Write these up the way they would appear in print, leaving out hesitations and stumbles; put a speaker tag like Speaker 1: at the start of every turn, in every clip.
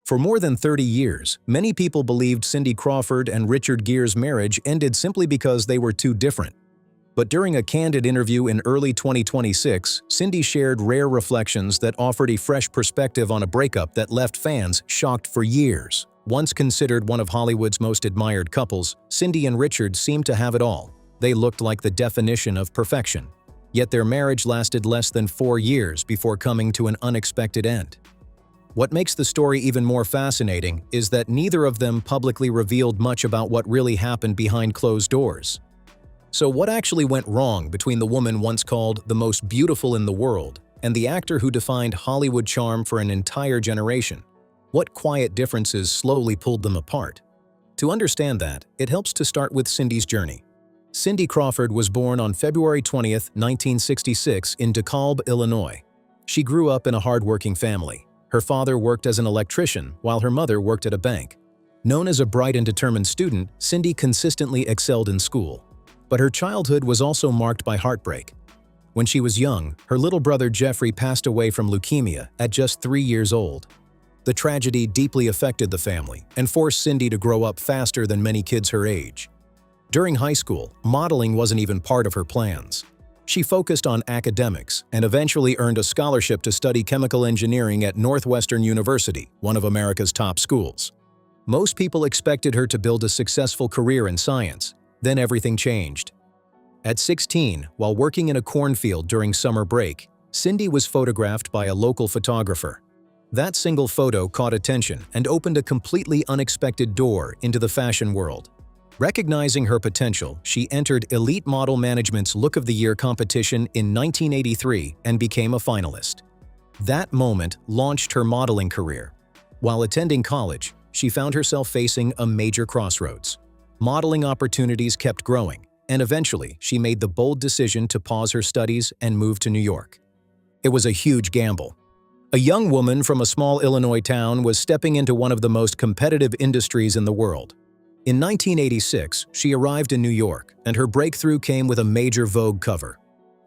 Speaker 1: For more than 30 years, many people believed Cindy Crawford and Richard Gere's marriage ended simply because they were too different. But during a candid interview in early 2026, Cindy shared rare reflections that offered a fresh perspective on a breakup that left fans shocked for years. Once considered one of Hollywood's most admired couples, Cindy and Richard seemed to have it all. They looked like the definition of perfection. Yet their marriage lasted less than 4 years before coming to an unexpected end. What makes the story even more fascinating is that neither of them publicly revealed much about what really happened behind closed doors. So what actually went wrong between the woman once called the most beautiful in the world and the actor who defined Hollywood charm for an entire generation? What quiet differences slowly pulled them apart? To understand that, it helps to start with Cindy's journey. Cindy Crawford was born on February 20, 1966 in DeKalb, Illinois. She grew up in a hardworking family. Her father worked as an electrician while her mother worked at a bank. Known as a bright and determined student, Cindy consistently excelled in school. But her childhood was also marked by heartbreak. When she was young, her little brother Jeffrey passed away from leukemia at just 3 years old. The tragedy deeply affected the family and forced Cindy to grow up faster than many kids her age. During high school, modeling wasn't even part of her plans. She focused on academics and eventually earned a scholarship to study chemical engineering at Northwestern University, one of America's top schools. Most people expected her to build a successful career in science. Then everything changed. At 16, while working in a cornfield during summer break, Cindy was photographed by a local photographer. That single photo caught attention and opened a completely unexpected door into the fashion world. Recognizing her potential, she entered Elite Model Management's Look of the Year competition in 1983 and became a finalist. That moment launched her modeling career. While attending college, she found herself facing a major crossroads. Modeling opportunities kept growing, and eventually she made the bold decision to pause her studies and move to New York. It was a huge gamble. A young woman from a small Illinois town was stepping into one of the most competitive industries in the world. In 1986, she arrived in New York, and her breakthrough came with a major Vogue cover.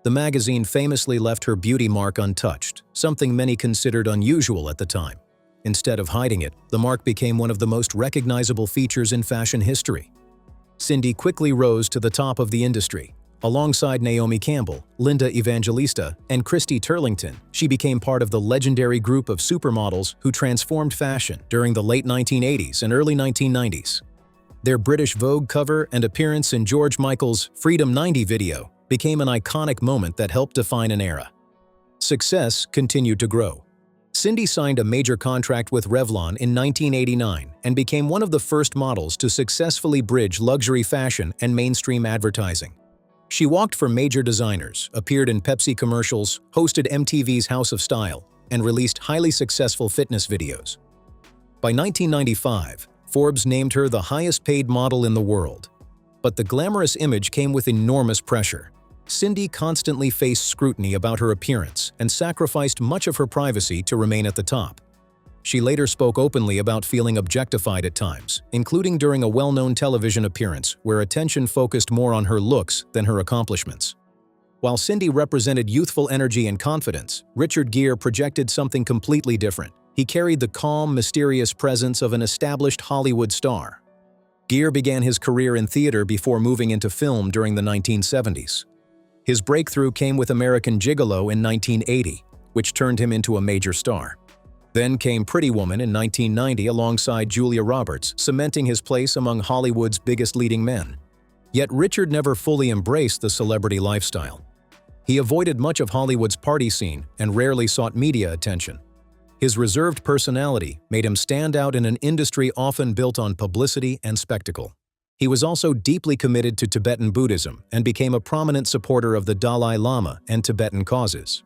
Speaker 1: The magazine famously left her beauty mark untouched, something many considered unusual at the time. Instead of hiding it, the mark became one of the most recognizable features in fashion history. Cindy quickly rose to the top of the industry. Alongside Naomi Campbell, Linda Evangelista, and Christy Turlington, she became part of the legendary group of supermodels who transformed fashion during the late 1980s and early 1990s. Their British Vogue cover and appearance in George Michael's Freedom 90 video became an iconic moment that helped define an era. Success continued to grow. Cindy signed a major contract with Revlon in 1989 and became one of the first models to successfully bridge luxury fashion and mainstream advertising. She walked for major designers, appeared in Pepsi commercials, hosted MTV's House of Style, and released highly successful fitness videos. By 1995, Forbes named her the highest-paid model in the world. But the glamorous image came with enormous pressure. Cindy constantly faced scrutiny about her appearance and sacrificed much of her privacy to remain at the top. She later spoke openly about feeling objectified at times, including during a well-known television appearance where attention focused more on her looks than her accomplishments. While Cindy represented youthful energy and confidence, Richard Gere projected something completely different. He carried the calm, mysterious presence of an established Hollywood star. Gere began his career in theater before moving into film during the 1970s. His breakthrough came with American Gigolo in 1980, which turned him into a major star. Then came Pretty Woman in 1990 alongside Julia Roberts, cementing his place among Hollywood's biggest leading men. Yet Richard never fully embraced the celebrity lifestyle. He avoided much of Hollywood's party scene and rarely sought media attention. His reserved personality made him stand out in an industry often built on publicity and spectacle. He was also deeply committed to Tibetan Buddhism and became a prominent supporter of the Dalai Lama and Tibetan causes.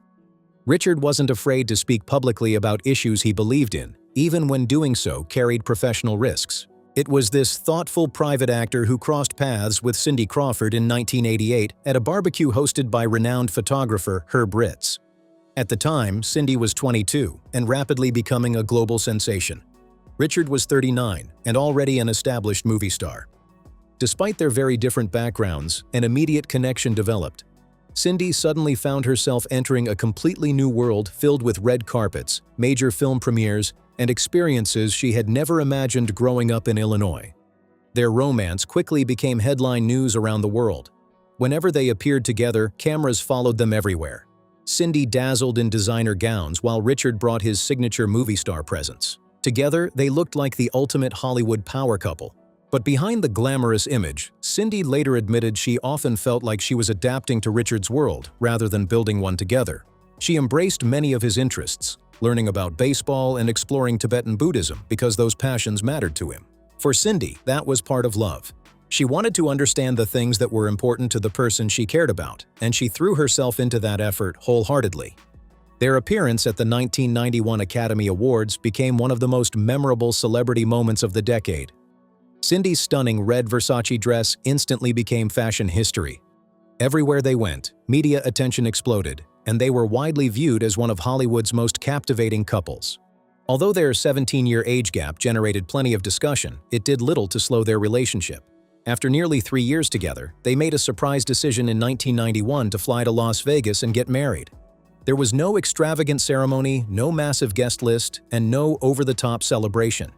Speaker 1: Richard wasn't afraid to speak publicly about issues he believed in, even when doing so carried professional risks. It was this thoughtful private actor who crossed paths with Cindy Crawford in 1988 at a barbecue hosted by renowned photographer Herb Ritts. At the time, Cindy was 22 and rapidly becoming a global sensation. Richard was 39 and already an established movie star. Despite their very different backgrounds, an immediate connection developed. Cindy suddenly found herself entering a completely new world filled with red carpets, major film premieres, and experiences she had never imagined growing up in Illinois. Their romance quickly became headline news around the world. Whenever they appeared together, cameras followed them everywhere. Cindy dazzled in designer gowns while Richard brought his signature movie star presence. Together, they looked like the ultimate Hollywood power couple. But behind the glamorous image, Cindy later admitted she often felt like she was adapting to Richard's world rather than building one together. She embraced many of his interests, learning about baseball and exploring Tibetan Buddhism because those passions mattered to him. For Cindy, that was part of love. She wanted to understand the things that were important to the person she cared about, and she threw herself into that effort wholeheartedly. Their appearance at the 1991 Academy Awards became one of the most memorable celebrity moments of the decade. Cindy's stunning red Versace dress instantly became fashion history. Everywhere they went, media attention exploded, and they were widely viewed as one of Hollywood's most captivating couples. Although their 17-year age gap generated plenty of discussion, it did little to slow their relationship. After nearly 3 years together, they made a surprise decision in 1991 to fly to Las Vegas and get married. There was no extravagant ceremony, no massive guest list, and no over-the-top celebration.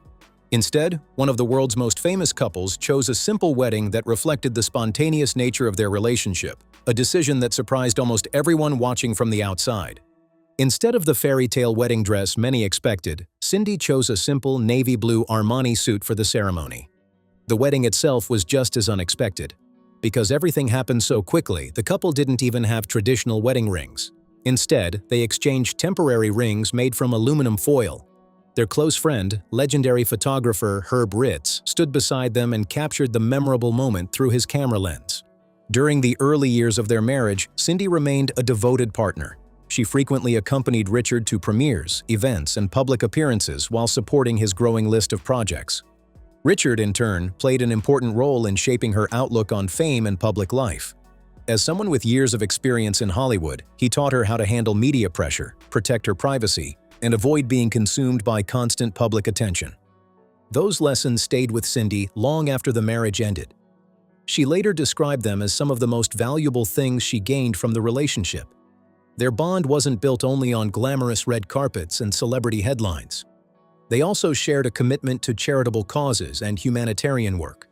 Speaker 1: Instead, one of the world's most famous couples chose a simple wedding that reflected the spontaneous nature of their relationship, a decision that surprised almost everyone watching from the outside. Instead of the fairy tale wedding dress many expected, Cindy chose a simple navy blue Armani suit for the ceremony. The wedding itself was just as unexpected. Because everything happened so quickly, the couple didn't even have traditional wedding rings. Instead, they exchanged temporary rings made from aluminum foil. Their close friend, legendary photographer Herb Ritts, stood beside them and captured the memorable moment through his camera lens. During the early years of their marriage, Cindy remained a devoted partner. She frequently accompanied Richard to premieres, events, and public appearances while supporting his growing list of projects. Richard, in turn, played an important role in shaping her outlook on fame and public life. As someone with years of experience in Hollywood, he taught her how to handle media pressure, protect her privacy, and avoid being consumed by constant public attention. Those lessons stayed with Cindy long after the marriage ended. She later described them as some of the most valuable things she gained from the relationship. Their bond wasn't built only on glamorous red carpets and celebrity headlines. They also shared a commitment to charitable causes and humanitarian work.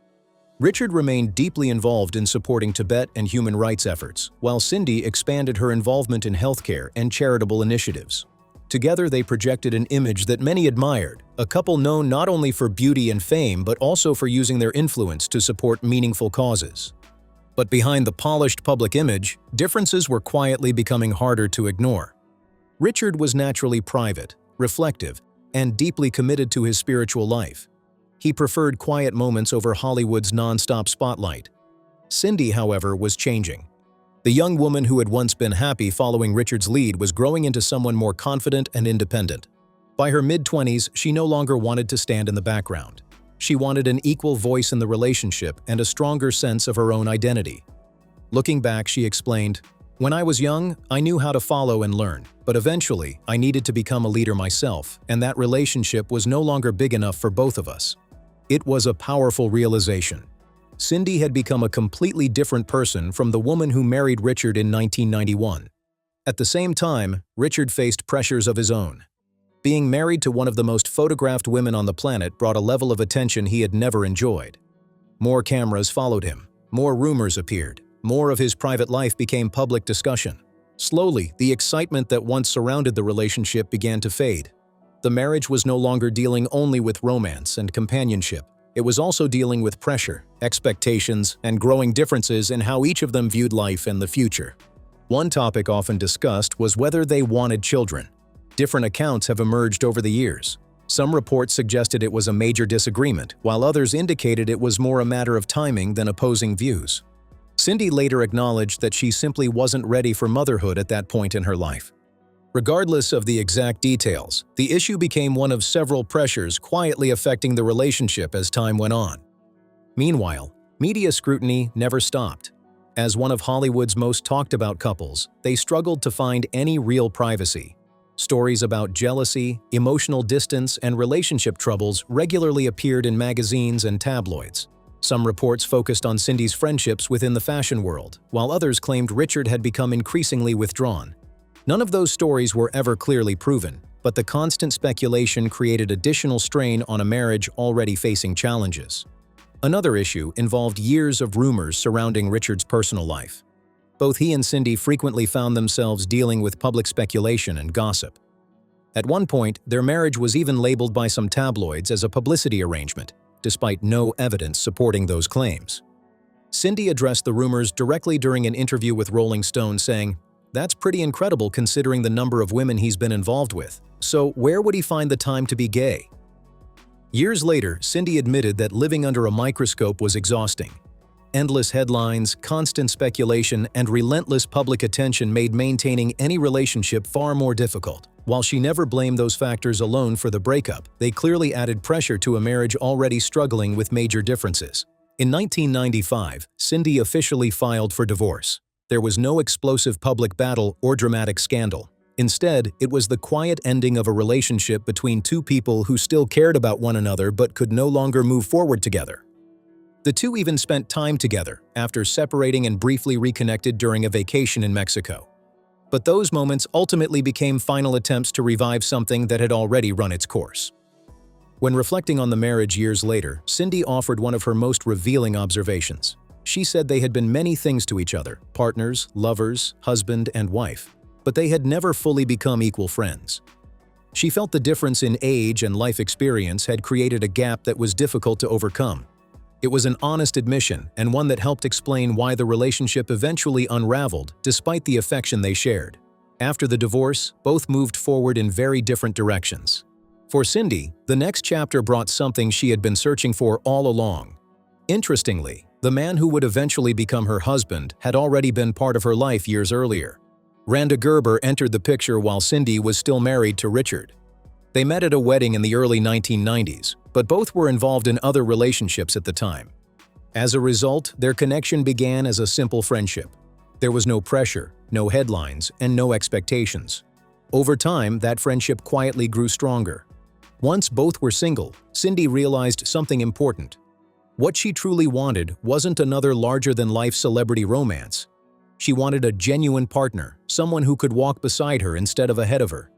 Speaker 1: Richard remained deeply involved in supporting Tibet and human rights efforts, while Cindy expanded her involvement in healthcare and charitable initiatives. Together, they projected an image that many admired, a couple known not only for beauty and fame but also for using their influence to support meaningful causes. But behind the polished public image, differences were quietly becoming harder to ignore. Richard was naturally private, reflective, and deeply committed to his spiritual life. He preferred quiet moments over Hollywood's non-stop spotlight. Cindy, however, was changing. The young woman who had once been happy following Richard's lead was growing into someone more confident and independent. By her mid-20s, she no longer wanted to stand in the background. She wanted an equal voice in the relationship and a stronger sense of her own identity. Looking back, she explained, "When I was young, I knew how to follow and learn, but eventually, I needed to become a leader myself, and that relationship was no longer big enough for both of us." It was a powerful realization. Cindy had become a completely different person from the woman who married Richard in 1991. At the same time, Richard faced pressures of his own. Being married to one of the most photographed women on the planet brought a level of attention he had never enjoyed. More cameras followed him, more rumors appeared, more of his private life became public discussion. Slowly, the excitement that once surrounded the relationship began to fade. The marriage was no longer dealing only with romance and companionship. It was also dealing with pressure, expectations, and growing differences in how each of them viewed life and the future. One topic often discussed was whether they wanted children. Different accounts have emerged over the years. Some reports suggested it was a major disagreement, while others indicated it was more a matter of timing than opposing views. Cindy later acknowledged that she simply wasn't ready for motherhood at that point in her life. Regardless of the exact details, the issue became one of several pressures quietly affecting the relationship as time went on. Meanwhile, media scrutiny never stopped. As one of Hollywood's most talked-about couples, they struggled to find any real privacy. Stories about jealousy, emotional distance, and relationship troubles regularly appeared in magazines and tabloids. Some reports focused on Cindy's friendships within the fashion world, while others claimed Richard had become increasingly withdrawn. None of those stories were ever clearly proven, but the constant speculation created additional strain on a marriage already facing challenges. Another issue involved years of rumors surrounding Richard's personal life. Both he and Cindy frequently found themselves dealing with public speculation and gossip. At one point, their marriage was even labeled by some tabloids as a publicity arrangement, despite no evidence supporting those claims. Cindy addressed the rumors directly during an interview with Rolling Stone, saying, "That's pretty incredible considering the number of women he's been involved with. So where would he find the time to be gay?" Years later, Cindy admitted that living under a microscope was exhausting. Endless headlines, constant speculation, and relentless public attention made maintaining any relationship far more difficult. While she never blamed those factors alone for the breakup, they clearly added pressure to a marriage already struggling with major differences. In 1995, Cindy officially filed for divorce. There was no explosive public battle or dramatic scandal. Instead, it was the quiet ending of a relationship between two people who still cared about one another but could no longer move forward together. The two even spent time together after separating and briefly reconnected during a vacation in Mexico. But those moments ultimately became final attempts to revive something that had already run its course. When reflecting on the marriage years later, Cindy offered one of her most revealing observations. She said they had been many things to each other: partners, lovers, husband, and wife. But they had never fully become equal friends. She felt the difference in age and life experience had created a gap that was difficult to overcome. It was an honest admission, and one that helped explain why the relationship eventually unraveled despite the affection they shared. After the divorce, both moved forward in very different directions. For Cindy, the next chapter brought something she had been searching for all along. Interestingly, the man who would eventually become her husband had already been part of her life years earlier. Randa Gerber entered the picture while Cindy was still married to Richard. They met at a wedding in the early 1990s, but both were involved in other relationships at the time. As a result, their connection began as a simple friendship. There was no pressure, no headlines, and no expectations. Over time, that friendship quietly grew stronger. Once both were single, Cindy realized something important. What she truly wanted wasn't another larger-than-life celebrity romance. She wanted a genuine partner, someone who could walk beside her instead of ahead of her.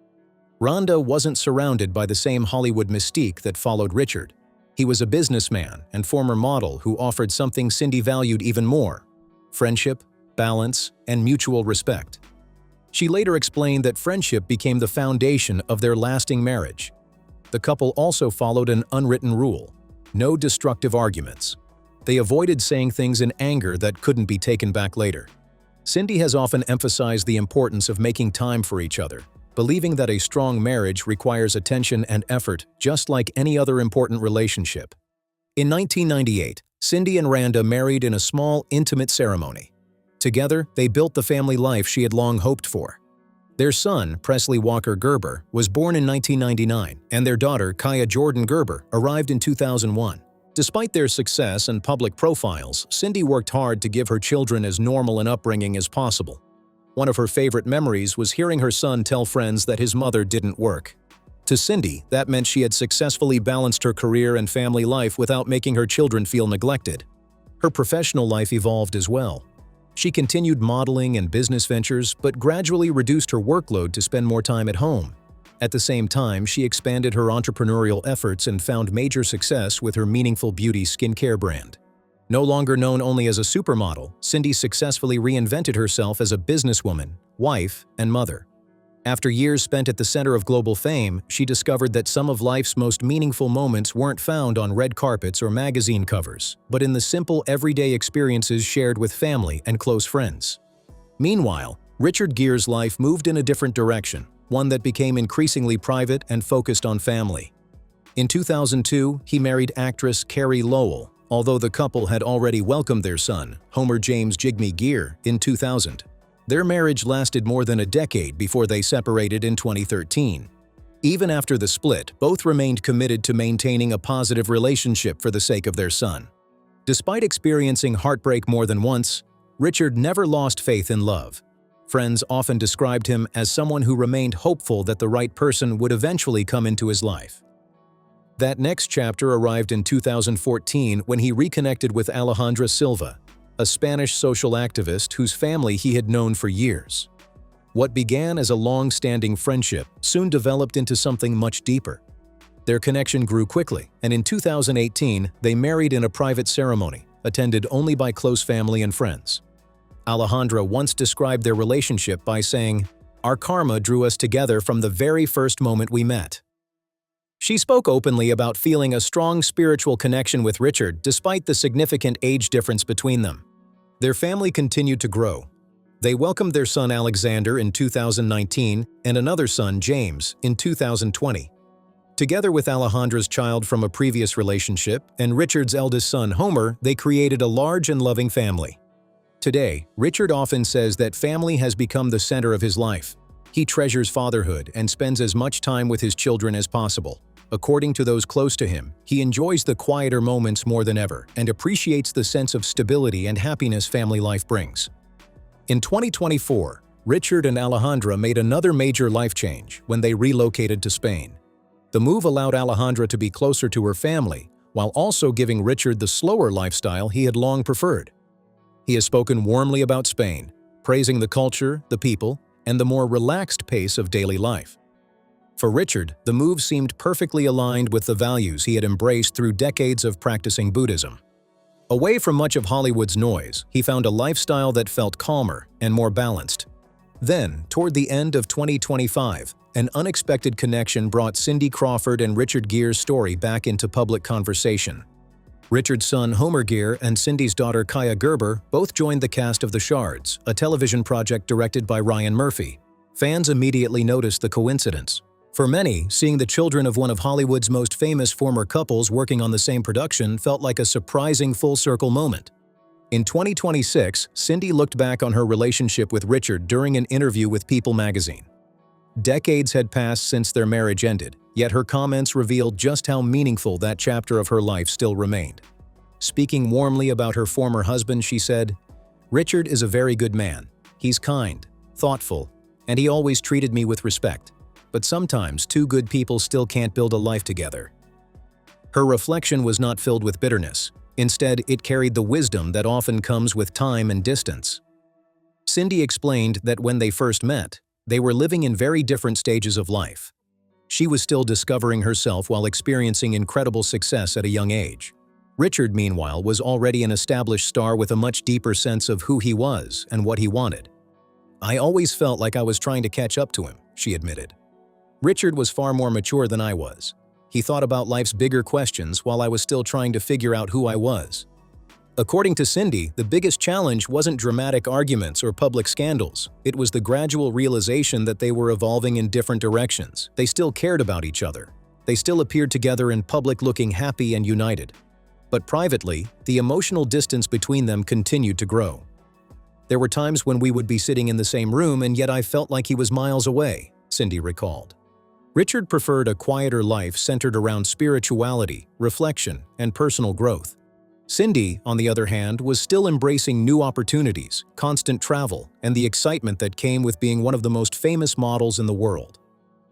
Speaker 1: Rhonda wasn't surrounded by the same Hollywood mystique that followed Richard. He was a businessman and former model who offered something Cindy valued even more: friendship, balance, and mutual respect. She later explained that friendship became the foundation of their lasting marriage. The couple also followed an unwritten rule: no destructive arguments. They avoided saying things in anger that couldn't be taken back later. Cindy has often emphasized the importance of making time for each other, believing that a strong marriage requires attention and effort just like any other important relationship. In 1998, Cindy and Randa married in a small, intimate ceremony. Together, they built the family life she had long hoped for. Their son, Presley Walker Gerber, was born in 1999, and their daughter, Kaya Jordan Gerber, arrived in 2001. Despite their success and public profiles, Cindy worked hard to give her children as normal an upbringing as possible. One of her favorite memories was hearing her son tell friends that his mother didn't work. To Cindy, that meant she had successfully balanced her career and family life without making her children feel neglected. Her professional life evolved as well. She continued modeling and business ventures, but gradually reduced her workload to spend more time at home. At the same time, she expanded her entrepreneurial efforts and found major success with her Meaningful Beauty skincare brand. No longer known only as a supermodel, Cindy successfully reinvented herself as a businesswoman, wife, and mother. After years spent at the center of global fame, she discovered that some of life's most meaningful moments weren't found on red carpets or magazine covers, but in the simple, everyday experiences shared with family and close friends. Meanwhile, Richard Gere's life moved in a different direction, one that became increasingly private and focused on family. In 2002, he married actress Carrie Lowell, although the couple had already welcomed their son, Homer James Jigme Gere, in 2000. Their marriage lasted more than a decade before they separated in 2013. Even after the split, both remained committed to maintaining a positive relationship for the sake of their son. Despite experiencing heartbreak more than once, Richard never lost faith in love. Friends often described him as someone who remained hopeful that the right person would eventually come into his life. That next chapter arrived in 2014 when he reconnected with Alejandra Silva, a Spanish social activist whose family he had known for years. What began as a long-standing friendship soon developed into something much deeper. Their connection grew quickly, and in 2018, they married in a private ceremony, attended only by close family and friends. Alejandra once described their relationship by saying, "Our karma drew us together from the very first moment we met." She spoke openly about feeling a strong spiritual connection with Richard despite the significant age difference between them. Their family continued to grow. They welcomed their son Alexander in 2019 and another son, James, in 2020. Together with Alejandra's child from a previous relationship and Richard's eldest son, Homer, they created a large and loving family. Today, Richard often says that family has become the center of his life. He treasures fatherhood and spends as much time with his children as possible. According to those close to him, he enjoys the quieter moments more than ever and appreciates the sense of stability and happiness family life brings. In 2024, Richard and Alejandra made another major life change when they relocated to Spain. The move allowed Alejandra to be closer to her family, while also giving Richard the slower lifestyle he had long preferred. He has spoken warmly about Spain, praising the culture, the people, and the more relaxed pace of daily life. For Richard, the move seemed perfectly aligned with the values he had embraced through decades of practicing Buddhism. Away from much of Hollywood's noise, he found a lifestyle that felt calmer and more balanced. Then, toward the end of 2025, an unexpected connection brought Cindy Crawford and Richard Gere's story back into public conversation. Richard's son Homer Gere and Cindy's daughter Kaya Gerber both joined the cast of The Shards, a television project directed by Ryan Murphy. Fans immediately noticed the coincidence. For many, seeing the children of one of Hollywood's most famous former couples working on the same production felt like a surprising full-circle moment. In 2026, Cindy looked back on her relationship with Richard during an interview with People magazine. Decades had passed since their marriage ended, yet her comments revealed just how meaningful that chapter of her life still remained. Speaking warmly about her former husband, she said, "Richard is a very good man. He's kind, thoughtful, and he always treated me with respect. But sometimes two good people still can't build a life together." Her reflection was not filled with bitterness. Instead, it carried the wisdom that often comes with time and distance. Cindy explained that when they first met, they were living in very different stages of life. She was still discovering herself while experiencing incredible success at a young age. Richard, meanwhile, was already an established star with a much deeper sense of who he was and what he wanted. "I always felt like I was trying to catch up to him," she admitted. "Richard was far more mature than I was. He thought about life's bigger questions while I was still trying to figure out who I was." According to Cindy, the biggest challenge wasn't dramatic arguments or public scandals. It was the gradual realization that they were evolving in different directions. They still cared about each other. They still appeared together in public looking happy and united. But privately, the emotional distance between them continued to grow. "There were times when we would be sitting in the same room and yet I felt like he was miles away," Cindy recalled. Richard preferred a quieter life centered around spirituality, reflection, and personal growth. Cindy, on the other hand, was still embracing new opportunities, constant travel, and the excitement that came with being one of the most famous models in the world.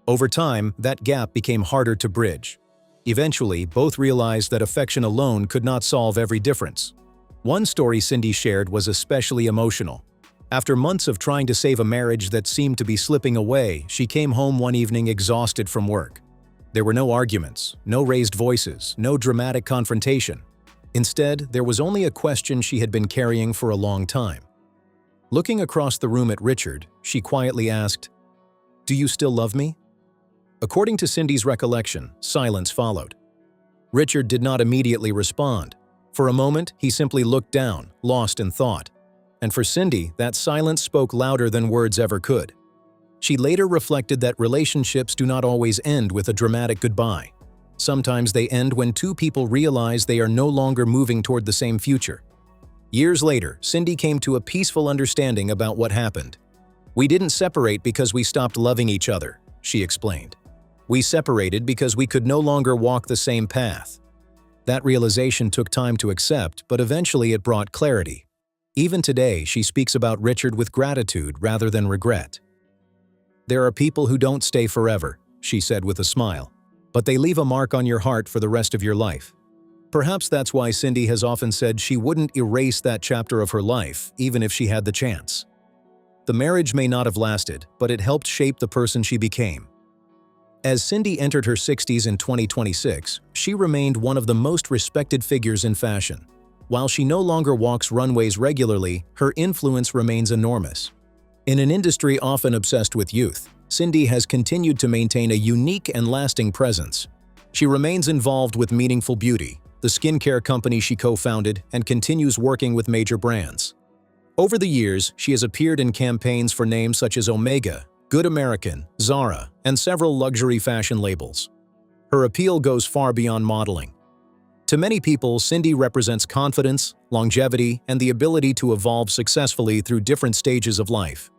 Speaker 1: Over time, that gap became harder to bridge. Eventually, both realized that affection alone could not solve every difference. One story Cindy shared was especially emotional. After months of trying to save a marriage that seemed to be slipping away, she came home one evening exhausted from work. There were no arguments, no raised voices, no dramatic confrontation. Instead, there was only a question she had been carrying for a long time. Looking across the room at Richard, she quietly asked, "Do you still love me?" According to Cindy's recollection, silence followed. Richard did not immediately respond. For a moment, he simply looked down, lost in thought. And for Cindy, that silence spoke louder than words ever could. She later reflected that relationships do not always end with a dramatic goodbye. Sometimes they end when two people realize they are no longer moving toward the same future. Years later, Cindy came to a peaceful understanding about what happened. "We didn't separate because we stopped loving each other," she explained. "We separated because we could no longer walk the same path." That realization took time to accept, but eventually it brought clarity. Even today, she speaks about Richard with gratitude rather than regret. "There are people who don't stay forever," she said with a smile, "but they leave a mark on your heart for the rest of your life." Perhaps that's why Cindy has often said she wouldn't erase that chapter of her life, even if she had the chance. The marriage may not have lasted, but it helped shape the person she became. As Cindy entered her 60s in 2026, she remained one of the most respected figures in fashion. While she no longer walks runways regularly, her influence remains enormous. In an industry often obsessed with youth, Cindy has continued to maintain a unique and lasting presence. She remains involved with Meaningful Beauty, the skincare company she co-founded, and continues working with major brands. Over the years, she has appeared in campaigns for names such as Omega, Good American, Zara, and several luxury fashion labels. Her appeal goes far beyond modeling. To many people, Cindy represents confidence, longevity, and the ability to evolve successfully through different stages of life.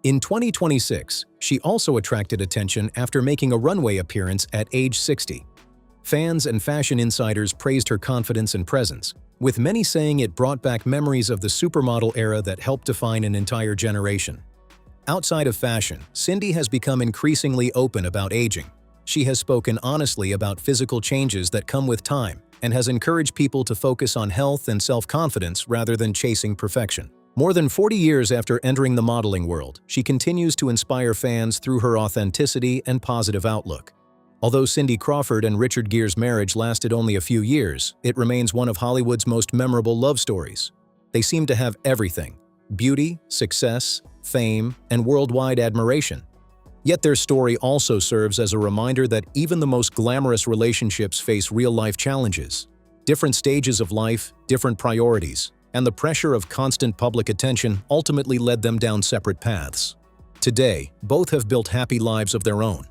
Speaker 1: In 2026, she also attracted attention after making a runway appearance at age 60. Fans and fashion insiders praised her confidence and presence, with many saying it brought back memories of the supermodel era that helped define an entire generation. Outside of fashion, Cindy has become increasingly open about aging. She has spoken honestly about physical changes that come with time and has encouraged people to focus on health and self-confidence rather than chasing perfection. More than 40 years after entering the modeling world, she continues to inspire fans through her authenticity and positive outlook. Although Cindy Crawford and Richard Gere's marriage lasted only a few years, it remains one of Hollywood's most memorable love stories. They seem to have everything: beauty, success, fame, and worldwide admiration. Yet their story also serves as a reminder that even the most glamorous relationships face real-life challenges. Different stages of life, different priorities, and the pressure of constant public attention ultimately led them down separate paths. Today, both have built happy lives of their own.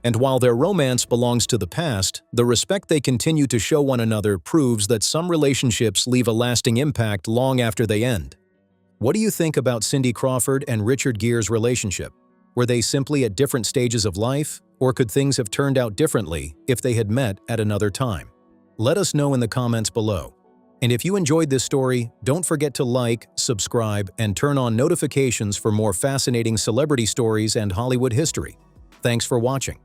Speaker 1: And while their romance belongs to the past, the respect they continue to show one another proves that some relationships leave a lasting impact long after they end. What do you think about Cindy Crawford and Richard Gere's relationship? Were they simply at different stages of life, or could things have turned out differently if they had met at another time? Let us know in the comments below. And if you enjoyed this story, don't forget to like, subscribe, and turn on notifications for more fascinating celebrity stories and Hollywood history. Thanks for watching.